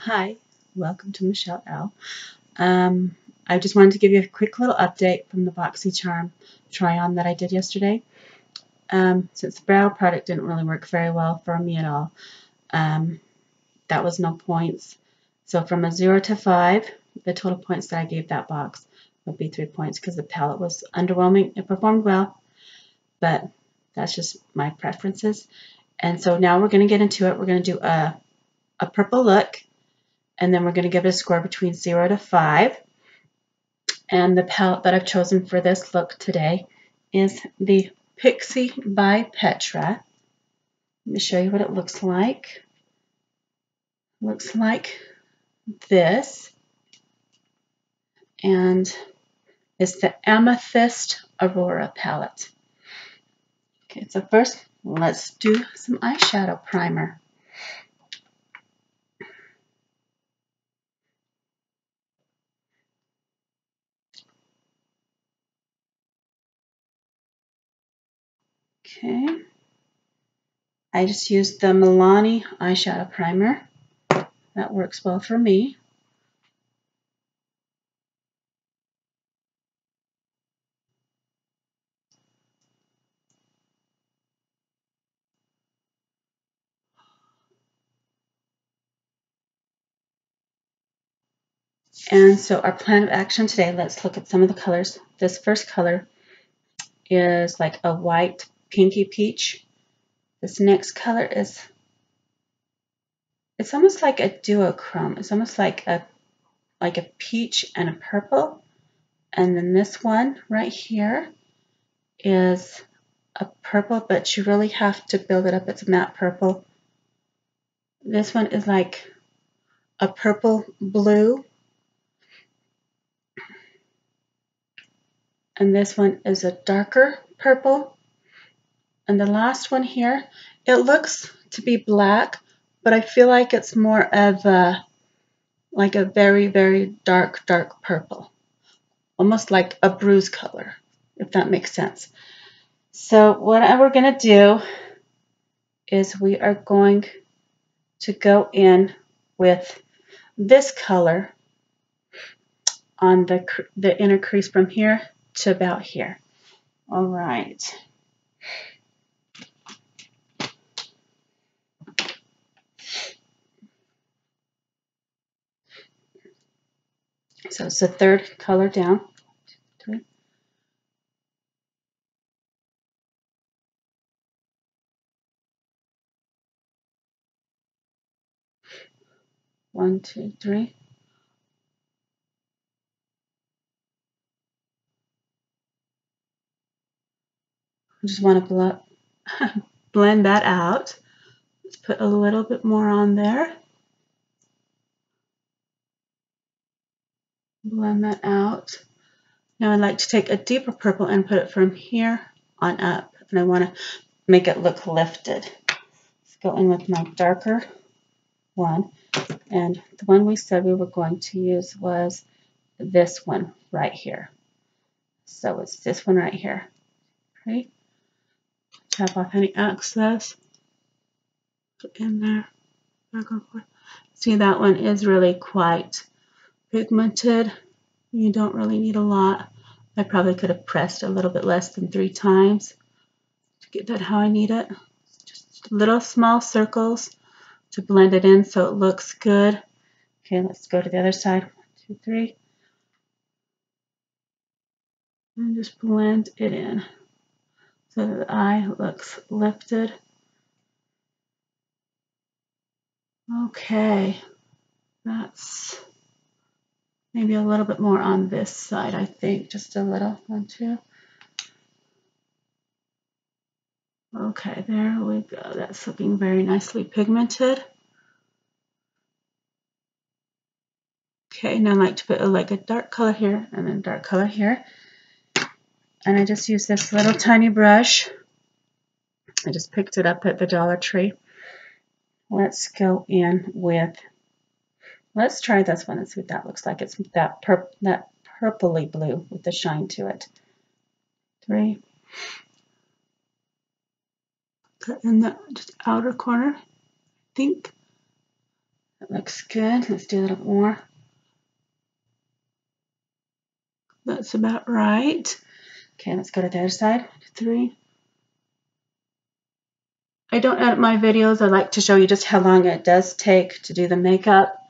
Hi, welcome to Michelle L. I just wanted to give you a quick little update from the BoxyCharm try-on that I did yesterday. Since the brow product didn't really work very well for me at all, that was no points. So from a 0 to 5, the total points that I gave that box would be 3 points because the palette was underwhelming. It performed well, but that's just my preferences. And so now we're going to get into it. We're going to do a purple look. And then we're going to give it a score between 0 to 5. And the palette that I've chosen for this look today is the Pixi by Petra. Let me show you what it looks like. It looks like this. And it's the Amethyst Aura palette. Okay, so first let's do some eyeshadow primer. Okay, I just used the Milani eyeshadow primer. That works well for me. And so our plan of action today, let's look at some of the colors. This first color is like a white pinky peach. This next color is, it's almost like a duochrome. It's almost like a peach and a purple. And then this one right here is a purple, but you really have to build it up. It's a matte purple. This one is like a purple blue. And this one is a darker purple. And the last one here, it looks to be black, but I feel like it's more of a, like a very, very dark, dark purple. Almost like a bruise color, if that makes sense. So what we're going to do is we are going to go in with this color on the inner crease from here to about here. All right. So it's the third color down. 2, 3. One, two, three. I just want to blend that out. Let's put a little bit more on there. Blend that out. Now I'd like to take a deeper purple and put it from here on up. And I want to make it look lifted. Let's go in with my darker one. And the one we said we were going to use was this one right here. So it's this one right here. Okay. Tap off any excess. Put in there. Back and forth. See, that one is really quite pigmented. You don't really need a lot. I probably could have pressed a little bit less than 3 times to get that how I need it. Just little small circles to blend it in so it looks good. Okay, let's go to the other side. 1, 2, 3. And just blend it in so that the eye looks lifted. Okay, that's maybe a little bit more on this side, I think. Just a little. 1, 2. Okay, there we go. That's looking very nicely pigmented. Okay, now I like to put a dark color here and then dark color here. And I just use this little tiny brush. I just picked it up at the Dollar Tree. Let's go in with, let's try this one and see what that looks like. It's that purpley blue with the shine to it. 3. Put in the just outer corner, I think. looks good. Let's do a little more. That's about right. Okay, let's go to the other side. 3. I don't edit my videos. I like to show you just how long it does take to do the makeup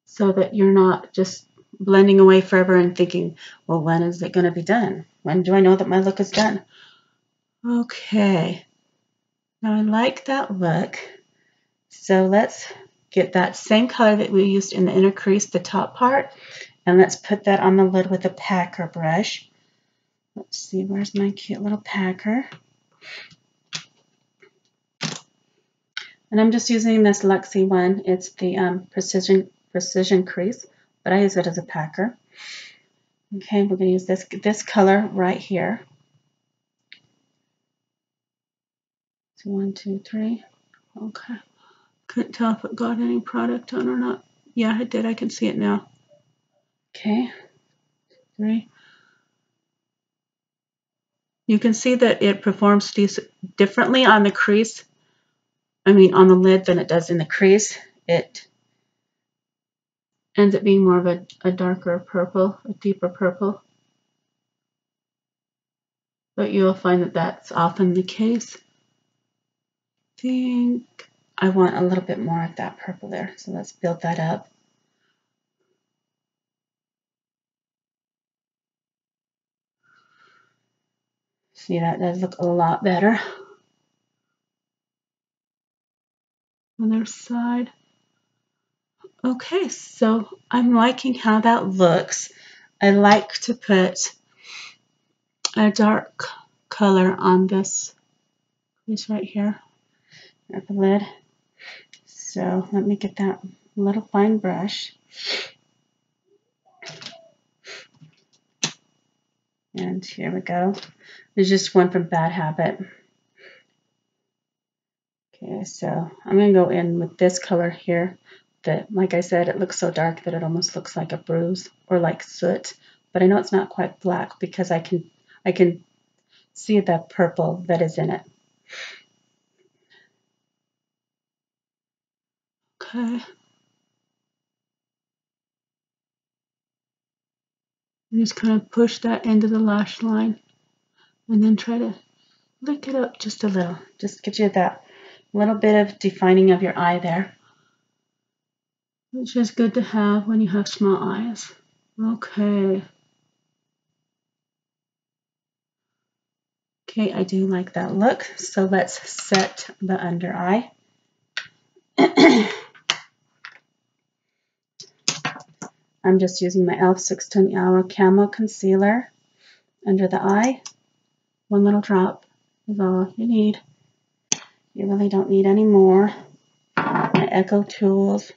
so that you're not just blending away forever and thinking, well, when is it going to be done? When do I know that my look is done? Okay. Now I like that look. So let's get that same color that we used in the inner crease, the top part, and let's put that on the lid with a packer brush. Let's see, where's my cute little packer? And I'm just using this Luxie one. It's the precision crease, but I use it as a packer. Okay, we're going to use this color right here. So 1, 2, 3. Okay. Couldn't tell if it got any product on or not. Yeah, it did. I can see it now. Okay. 3. You can see that it performs differently on the crease. I mean, on the lid than it does in the crease. It ends up being more of a darker purple, a deeper purple. But you'll find that that's often the case. I think I want a little bit more of that purple there. So let's build that up. See, that does look a lot better. Other side. Okay, so I'm liking how that looks. I like to put a dark color on this piece right here at the lid. So let me get that little fine brush. And here we go. There's just one from Bad Habit. Okay, so I'm going to go in with this color here. That, like I said, it looks so dark that it almost looks like a bruise or like soot. But I know it's not quite black because I can see the purple that is in it. Okay. And just kind of push that into the lash line and then try to lick it up just a little. Just gives you that little bit of defining of your eye there, which is good to have when you have small eyes. Okay. Okay, I do like that look. So let's set the under eye. I'm just using my e.l.f. 620 Hour Camo Concealer under the eye. One little drop is all you need. You really don't need any more. My Echo Tools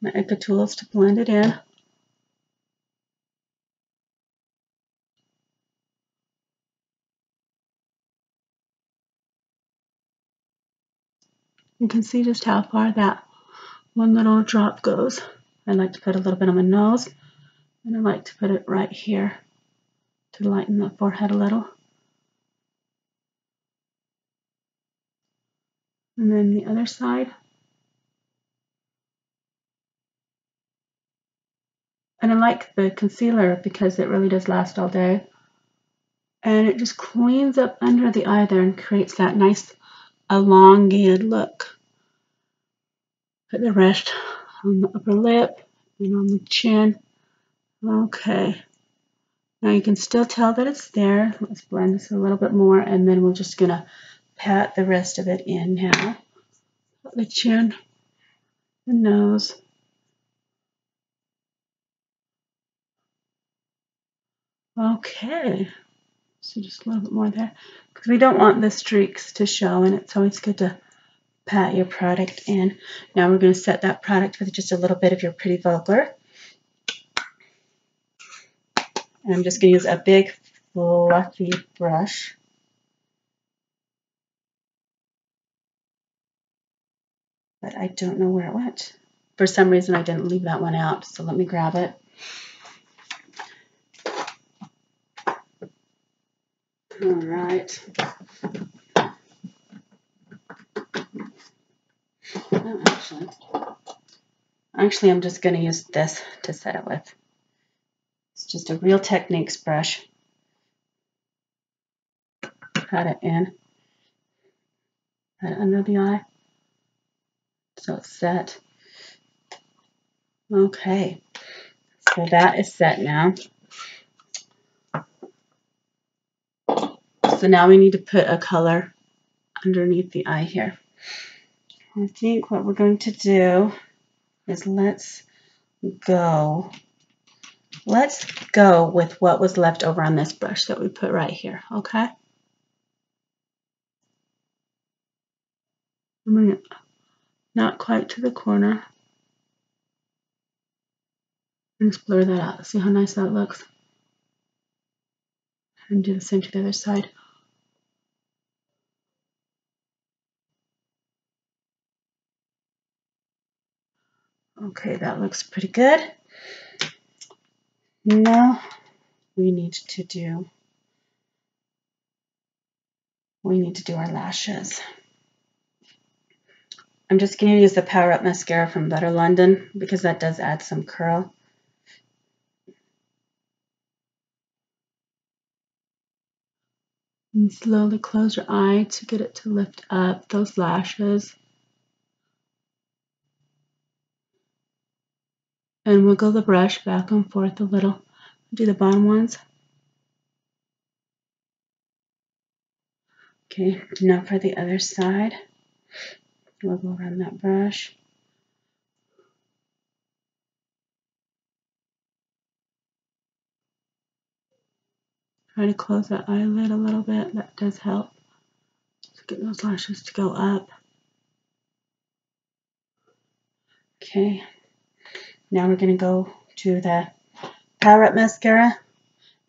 to blend it in. You can see just how far that one little drop goes. I like to put a little bit on my nose, and I like to put it right here to lighten the forehead a little. And then the other side. And I like the concealer because it really does last all day. And it just cleans up under the eye there and creates that nice elongated look. Put the rest on the upper lip and on the chin. Okay. Now you can still tell that it's there. Let's blend this a little bit more, and then we're just going to pat the rest of it in now. The chin, the nose. Okay. So just a little bit more there. Because we don't want the streaks to show, and it's always good to pat your product in. Now we're going to set that product with just a little bit of your Pretty Vogler. And I'm just going to use a big fluffy brush. But I don't know where it went. For some reason I didn't leave that one out, so let me grab it. All right. Oh, actually, Actually, I'm just going to use this to set it with. It's just a Real Techniques brush. Pat it in. Pat it under the eye. So it's set. Okay. So that is set now. So now we need to put a color underneath the eye here. I think what we're going to do is let's go with what was left over on this brush that we put right here, okay? Bring it not quite to the corner. And just blur that out. See how nice that looks? And do the same to the other side. Okay, that looks pretty good. Now we need to do our lashes. I'm just going to use the Power Up Mascara from Better London because that does add some curl. And slowly close your eye to get it to lift up those lashes. And wiggle the brush back and forth a little. Do the bottom ones. Okay, now for the other side. Wiggle around that brush. Try to close that eyelid a little bit. That does help to get those lashes to go up. Okay, now we're going to go to the Power Up Mascara.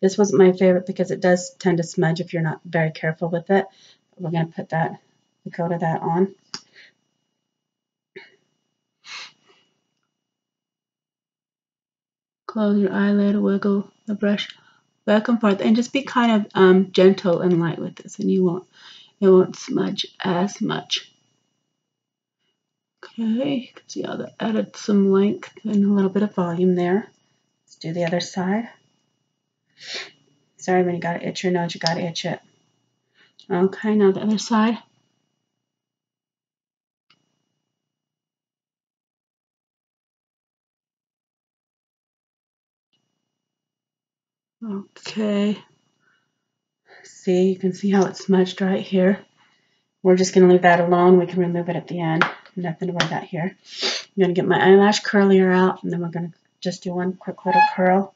This wasn't my favorite because it does tend to smudge if you're not very careful with it. We're going to put the coat of that on. Close your eyelid, wiggle the brush back and forth, and just be kind of gentle and light with this, and it won't smudge as much. Okay, you can see how that added some length and a little bit of volume there. Let's do the other side. Sorry, when you gotta itch your nose, you gotta itch it. Okay, now the other side. Okay. See, you can see how it's smudged right here. We're just going to leave that alone. We can remove it at the end. Nothing to worry about here. I'm going to get my eyelash curlier out, and then we're going to just do one quick little curl.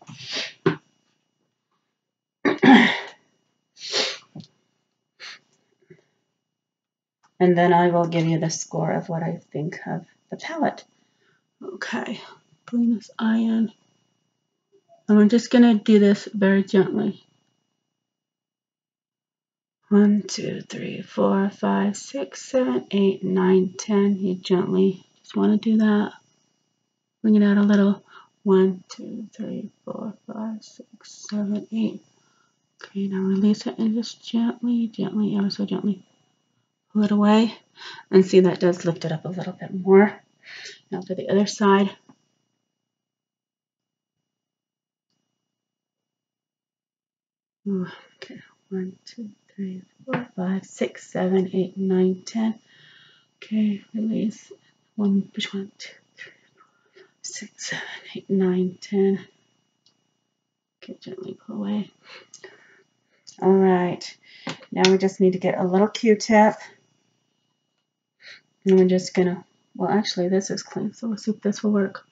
And then I will give you the score of what I think of the palette. Okay, bring this eye in. And we're just going to do this very gently. 1, 2, 3, 4, 5, 6, 7, 8, 9, 10. You gently just want to do that. Bring it out a little. 1, 2, 3, 4, 5, 6, 7, 8. Okay, now release it and just gently, ever so gently pull it away. And see, that does lift it up a little bit more. Now for the other side. Okay, 1, 2, 3, 4, 5, 6, 7, 8, 9, 10. Okay, release. Push 1, 2, 3, 4, 5, 6, 7, 8, 9, 10. Okay, gently pull away. All right, now we just need to get a little Q-tip. And we're just gonna, well, actually this is clean, so we'll see if this will work.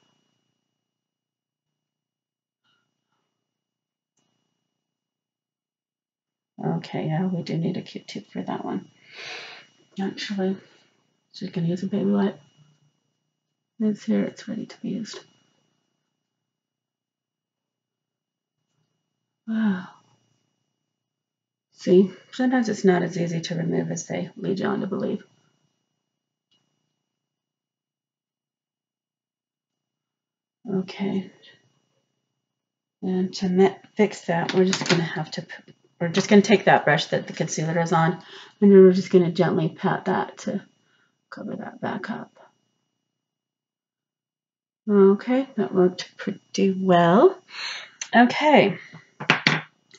Okay, yeah, we do need a Q-tip for that one. Actually, just gonna use a baby wipe. It's here, it's ready to be used. Wow. See, sometimes it's not as easy to remove as they lead you on to believe. Okay. And to fix that, we're just gonna take that brush that the concealer is on, and then we're just gonna gently pat that to cover that back up. Okay, that worked pretty well. Okay,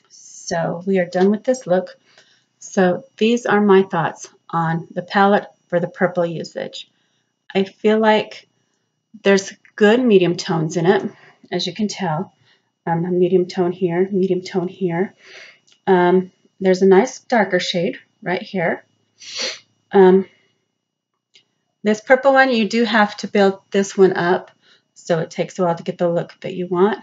so we are done with this look. So these are my thoughts on the palette for the purple usage. I feel like there's good medium tones in it, as you can tell. A medium tone here, medium tone here. There's a nice darker shade right here. This purple one, you do have to build this one up, so it takes a while to get the look that you want.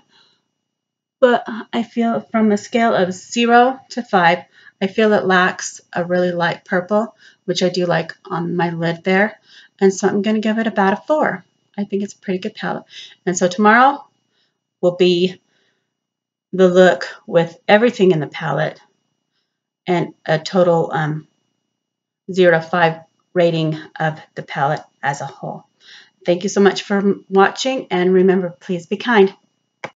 But I feel from a scale of 0 to 5, I feel it lacks a really light purple, which I do like on my lid there. And so I'm going to give it about a 4. I think it's a pretty good palette. And so tomorrow will be the look with everything in the palette and a total 0 to 5 rating of the palette as a whole. Thank you so much for watching, and remember, please be kind.